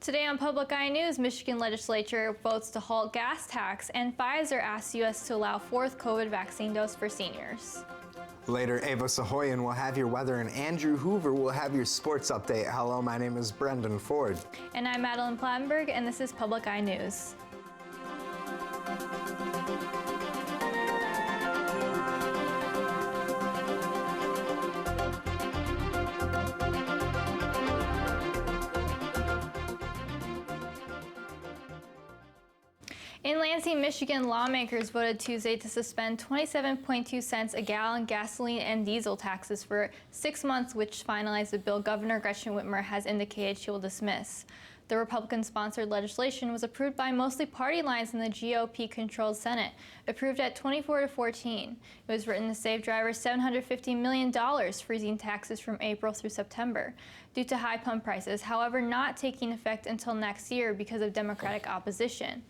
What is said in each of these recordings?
Today on Public Eye News, Michigan legislature votes to halt gas tax, and Pfizer asks U.S. to allow fourth COVID vaccine dose for seniors. Later, Ava Sahoyan will have your weather, and Andrew Hoover will have your sports update. Hello, my name is Brendan Ford. And I'm Madeline Plattenberg, and this is Public Eye News. In Lansing, Michigan, lawmakers voted Tuesday to suspend 27.2 cents a gallon gasoline and diesel taxes for 6 months, which finalized a bill Governor Gretchen Whitmer has indicated she will dismiss. The Republican-sponsored legislation was approved by mostly party lines in the GOP-controlled Senate, approved at 24-14. It was written to save drivers $750 million, freezing taxes from April through September due to high pump prices, however not taking effect until next year because of Democratic opposition.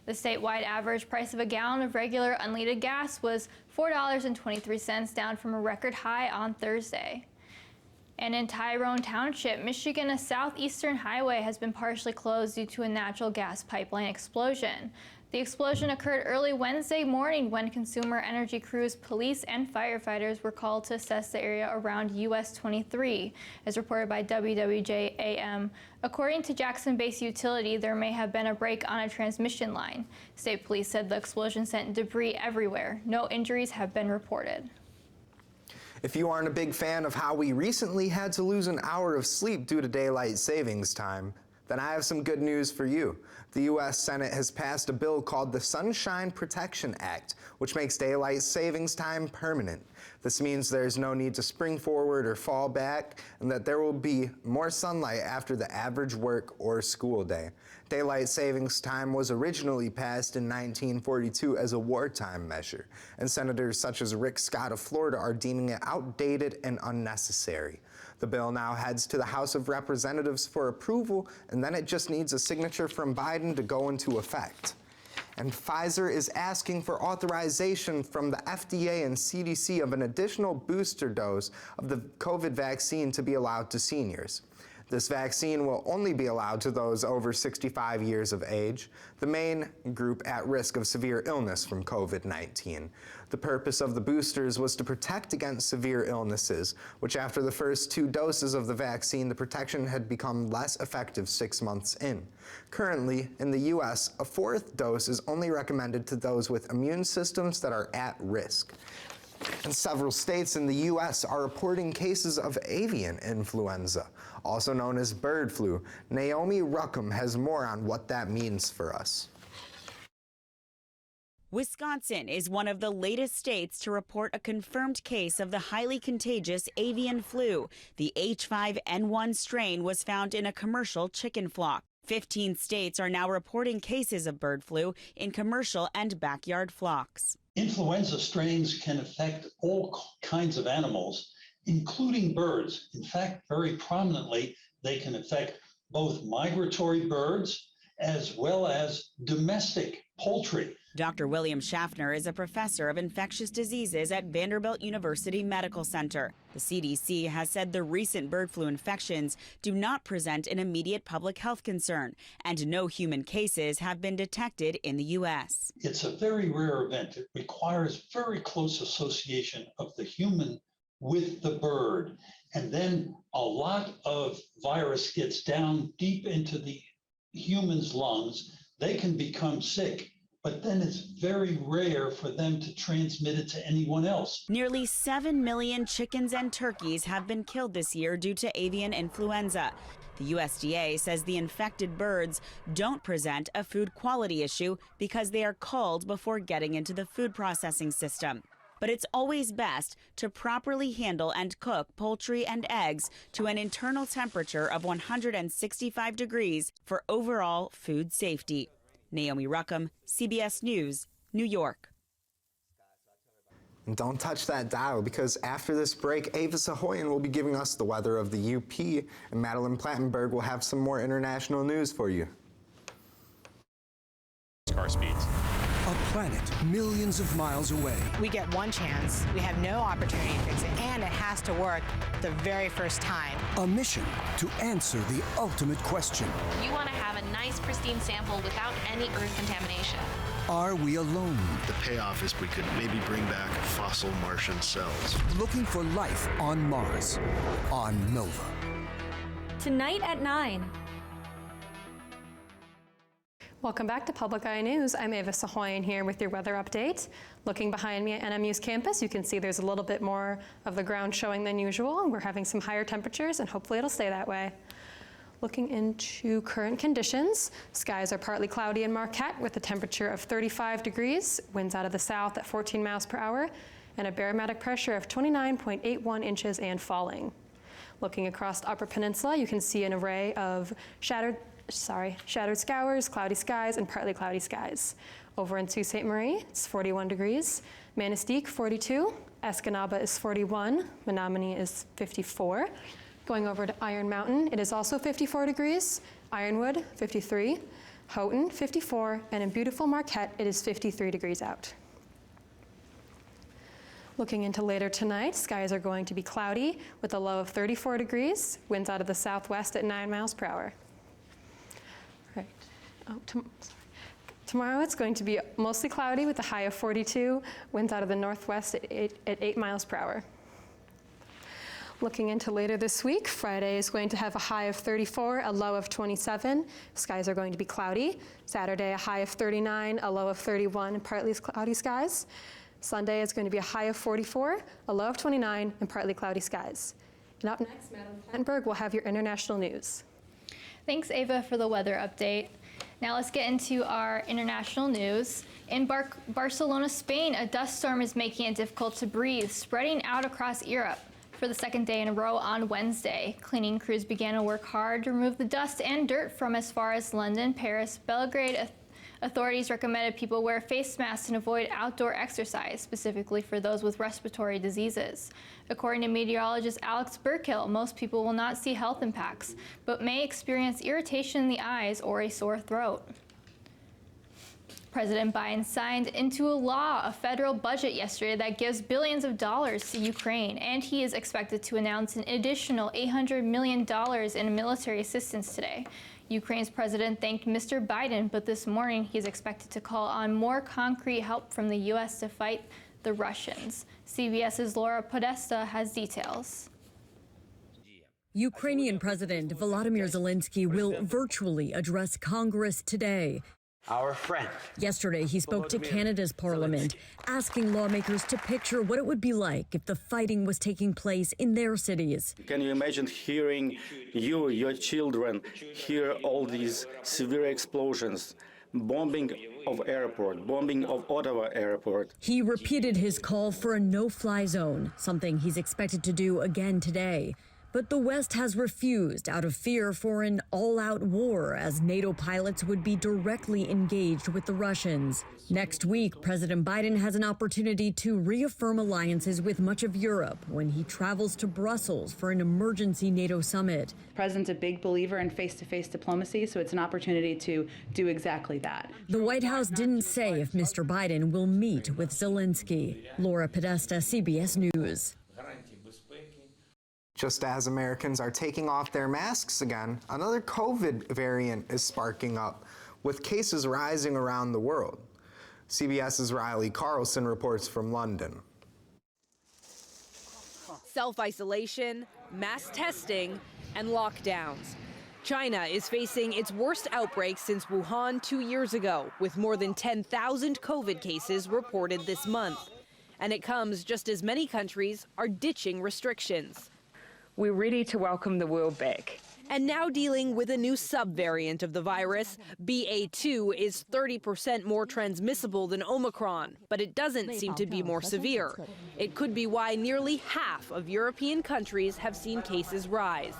The statewide average price of a gallon of regular unleaded gas was $4.23, down from a record high on Thursday. And in Tyrone Township, Michigan, a southeastern highway has been partially closed due to a natural gas pipeline explosion. The explosion occurred early Wednesday morning when consumer energy crews, police, and firefighters were called to assess the area around US 23, as reported by WWJ-AM. According to Jackson-based utility, there may have been a break on a transmission line. State police said the explosion sent debris everywhere. No injuries have been reported. If you aren't a big fan of how we recently had to lose an hour of sleep due to daylight savings time, then I have some good news for you. The U.S. Senate has passed a bill called the Sunshine Protection Act, which makes daylight savings time permanent. This means there's no need to spring forward or fall back, and that there will be more sunlight after the average work or school day. Daylight savings time was originally passed in 1942 as a wartime measure, and senators such as Rick Scott of Florida are deeming it outdated and unnecessary. The bill now heads to the House of Representatives for approval, and then it just needs a signature from Biden to go into effect. And Pfizer is asking for authorization from the FDA and CDC of an additional booster dose of the COVID vaccine to be allowed to seniors. This vaccine will only be allowed to those over 65 years of age, the main group at risk of severe illness from COVID-19. The purpose of the boosters was to protect against severe illnesses, which after the first 2 doses of the vaccine, the protection had become less effective 6 months in. Currently, in the U.S., a 4th dose is only recommended to those with immune systems that are at risk. And several states in the U.S. are reporting cases of avian influenza, also known as bird flu. Naomi Ruckham has more on what that means for us. Wisconsin is one of the latest states to report a confirmed case of the highly contagious avian flu. The H5N1 strain was found in a commercial chicken flock. 15 states are now reporting cases of bird flu in commercial and backyard flocks. Influenza strains can affect all kinds of animals, including birds. In fact, very prominently, they can affect both migratory birds as well as domestic poultry. Dr. William Schaffner is a professor of infectious diseases at Vanderbilt University Medical Center. The CDC has said the recent bird flu infections do not present an immediate public health concern, and no human cases have been detected in the U.S. It's a very rare event. It requires very close association of the human with the bird. And then a lot of virus gets down deep into the human's lungs. They can become sick, but then it's very rare for them to transmit it to anyone else. Nearly 7 million chickens and turkeys have been killed this year due to avian influenza. The USDA says the infected birds don't present a food quality issue because they are culled before getting into the food processing system. But it's always best to properly handle and cook poultry and eggs to an internal temperature of 165 degrees for overall food safety. Naomi Ruckham, CBS News, New York. And don't touch that dial, because after this break, Ava Sahoyan will be giving us the weather of the UP, and Madeline Plattenberg will have some more international news for you. Car speeds. A planet millions of miles away. We get one chance, we have no opportunity to fix it, and it has to work the very first time. A mission to answer the ultimate question. You want to have a nice, pristine sample without any earth contamination. Are we alone? The payoff is we could maybe bring back fossil Martian cells. Looking for life on Mars on Nova. Tonight at 9. Welcome back to Public Eye News. I'm Ava Sahoyan here with your weather update. Looking behind me at NMU's campus, you can see there's a little bit more of the ground showing than usual. We're having some higher temperatures and hopefully it'll stay that way. Looking into current conditions, skies are partly cloudy in Marquette with a temperature of 35 degrees, winds out of the south at 14 miles per hour, and a barometric pressure of 29.81 inches and falling. Looking across the Upper Peninsula, you can see an array of shattered showers, cloudy skies, and partly cloudy skies. Over in Sault Ste. Marie, it's 41 degrees. Manistique, 42. Escanaba is 41. Menominee is 54. Going over to Iron Mountain, it is also 54 degrees. Ironwood, 53. Houghton, 54. And in beautiful Marquette, it is 53 degrees out. Looking into later tonight, skies are going to be cloudy with a low of 34 degrees. Winds out of the southwest at 9 miles per hour. Tomorrow it's going to be mostly cloudy with a high of 42, winds out of the northwest at 8 miles per hour. Looking into later this week, Friday is going to have a high of 34, a low of 27. Skies are going to be cloudy. Saturday, a high of 39, a low of 31, and partly cloudy skies. Sunday is going to be a high of 44, a low of 29, and partly cloudy skies. And up next, Madeline Fenberg will have your international news. Thanks, Ava, for the weather update. Now let's get into our international news. In Barcelona, Spain, a dust storm is making it difficult to breathe, spreading out across Europe. For the second day in a row on Wednesday, cleaning crews began to work hard to remove the dust and dirt from as far as London, Paris, Belgrade. Authorities recommended people wear face masks and avoid outdoor exercise, specifically for those with respiratory diseases. According to meteorologist Alex Burkill, most people will not see health impacts, but may experience irritation in the eyes or a sore throat. President Biden signed into law a federal budget yesterday that gives billions of dollars to Ukraine, and he is expected to announce an additional $800 million in military assistance today. Ukraine's president thanked Mr. Biden, but this morning he is expected to call on more concrete help from the U.S. to fight the Russians. CBS's Laura Podesta has details. Ukrainian President Volodymyr Zelensky will virtually address Congress today. Our friend. Yesterday, he spoke to Canada's parliament, asking lawmakers to picture what it would be like if the fighting was taking place in their cities. Can you imagine hearing your children hear all these severe explosions, bombing of airport, bombing of Ottawa airport? He repeated his call for a no-fly zone, something he's expected to do again today. But the West has refused out of fear for an all-out war, as NATO pilots would be directly engaged with the Russians. Next week, President Biden has an opportunity to reaffirm alliances with much of Europe when he travels to Brussels for an emergency NATO summit. The president's a big believer in face-to-face diplomacy, so it's an opportunity to do exactly that. The White House didn't say if Mr. Biden will meet with Zelensky. Laura Podesta, CBS News. Just as Americans are taking off their masks again, another COVID variant is sparking up, with cases rising around the world. CBS's Riley Carlson reports from London. Self-isolation, mass testing, and lockdowns. China is facing its worst outbreak since Wuhan 2 years ago, with more than 10,000 COVID cases reported this month. And it comes just as many countries are ditching restrictions. We're ready to welcome the world back. And now dealing with a new subvariant of the virus, BA2 is 30% more transmissible than Omicron, but it doesn't seem to be more severe. It could be why nearly half of European countries have seen cases rise.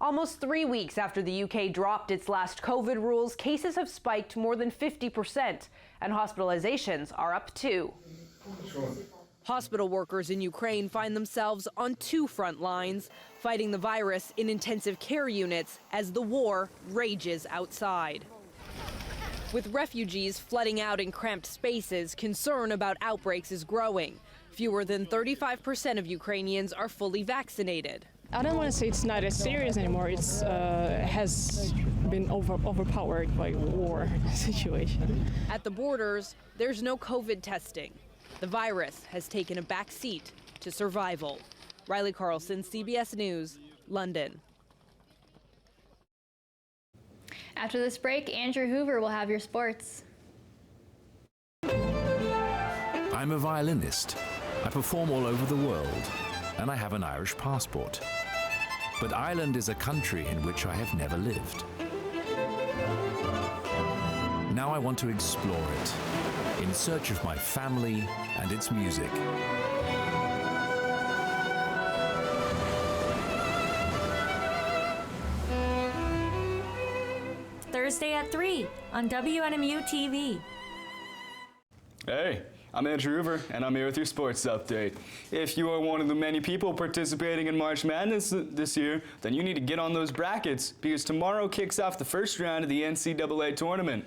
Almost 3 weeks after the UK dropped its last COVID rules, cases have spiked more than 50%, and hospitalizations are up too. Hospital workers in Ukraine find themselves on two front lines, fighting the virus in intensive care units as the war rages outside. With refugees flooding out in cramped spaces, concern about outbreaks is growing. Fewer than 35% of Ukrainians are fully vaccinated. I don't want to say it's not as serious anymore. It's has been overpowered by war situation. At the borders, there's no COVID testing. The virus has taken a back seat to survival. Riley Carlson, CBS News, London. After this break, Andrew Hoover will have your sports. I'm a violinist. I perform all over the world, and I have an Irish passport. But Ireland is a country in which I have never lived. Now I want to explore it, in search of my family and its music. Thursday at 3 on WNMU-TV. Hey, I'm Andrew Hoover, and I'm here with your sports update. If you are one of the many people participating in March Madness this year, then you need to get on those brackets, because tomorrow kicks off the first round of the NCAA tournament.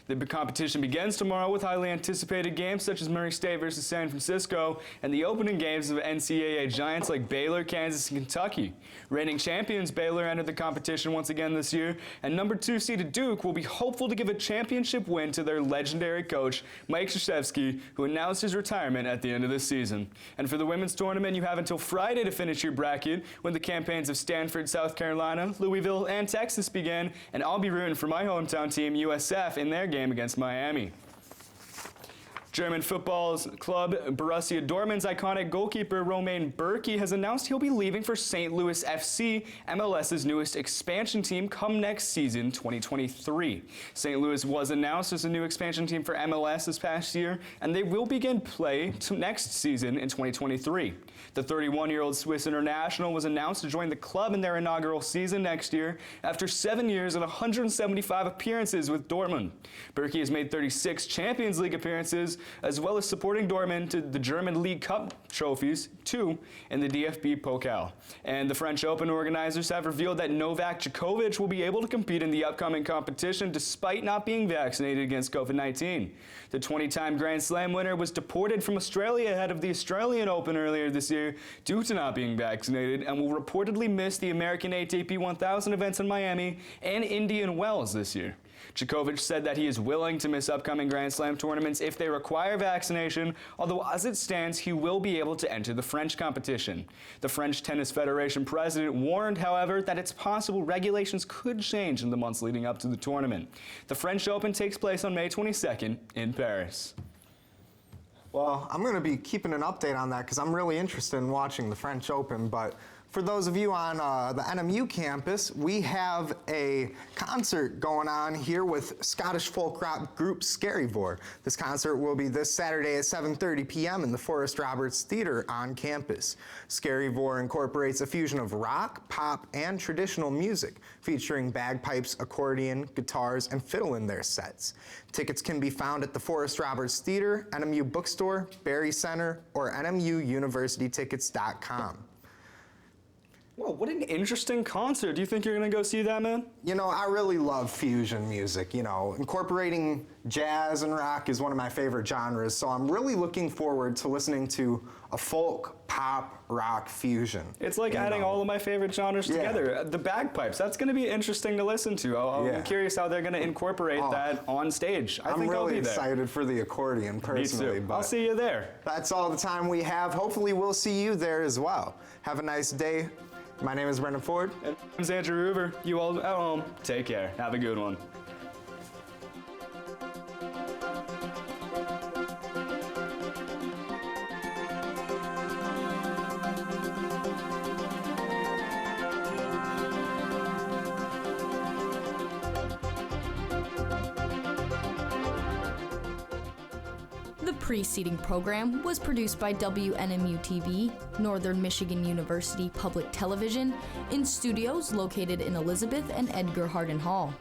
The competition begins tomorrow with highly anticipated games such as Murray State versus San Francisco and the opening games of NCAA giants like Baylor, Kansas, and Kentucky. Reigning champions Baylor entered the competition once again this year, and number 2 seeded Duke will be hopeful to give a championship win to their legendary coach, Mike Krzyzewski, who announced his retirement at the end of this season. And for the women's tournament, you have until Friday to finish your bracket, when the campaigns of Stanford, South Carolina, Louisville, and Texas begin, and I'll be rooting for my hometown team, USF, in their game against Miami. German football's club Borussia Dortmund's iconic goalkeeper Romain Bürki has announced he'll be leaving for St. Louis FC, MLS's newest expansion team, come next season, 2023. St. Louis was announced as a new expansion team for MLS this past year, and they will begin play next season in 2023. The 31-year-old Swiss international was announced to join the club in their inaugural season next year after 7 years and 175 appearances with Dortmund. Bürki has made 36 Champions League appearances, as well as supporting Dortmund to the German League Cup trophies, 2 in the DFB Pokal. And the French Open organizers have revealed that Novak Djokovic will be able to compete in the upcoming competition despite not being vaccinated against COVID-19. The 20-time Grand Slam winner was deported from Australia ahead of the Australian Open earlier this year due to not being vaccinated, and will reportedly miss the American ATP 1000 events in Miami and Indian Wells this year. Djokovic said that he is willing to miss upcoming Grand Slam tournaments if they require vaccination, although as it stands, he will be able to enter the French competition. The French Tennis Federation president warned, however, that it's possible regulations could change in the months leading up to the tournament. The French Open takes place on May 22nd in Paris. Well, I'm going to be keeping an update on that because I'm really interested in watching the French Open, but for those of you on the NMU campus, we have a concert going on here with Scottish folk rock group Skerryvore. This concert will be this Saturday at 7:30 p.m. in the Forrest Roberts Theater on campus. Skerryvore incorporates a fusion of rock, pop, and traditional music, featuring bagpipes, accordion, guitars, and fiddle in their sets. Tickets can be found at the Forrest Roberts Theater, NMU Bookstore, Berry Center, or NMUUniversityTickets.com. Well, what an interesting concert. Do you think you're going to go see that, man? You know, I really love fusion music. You know, incorporating jazz and rock is one of my favorite genres, so I'm really looking forward to listening to a folk, pop, rock fusion. It's like adding all of my favorite genres together. The bagpipes, that's going to be interesting to listen to. I'm curious how they're going to incorporate that on stage. I think I'll be there. I'm really excited for the accordion, personally. Me too. I'll see you there. That's all the time we have. Hopefully we'll see you there as well. Have a nice day. My name is Brendan Ford. And I'm Andrew Hoover. You all at home, take care. Have a good one. The preceding program was produced by WNMU-TV, Northern Michigan University Public Television, in studios located in Elizabeth and Edgar Hardin Hall.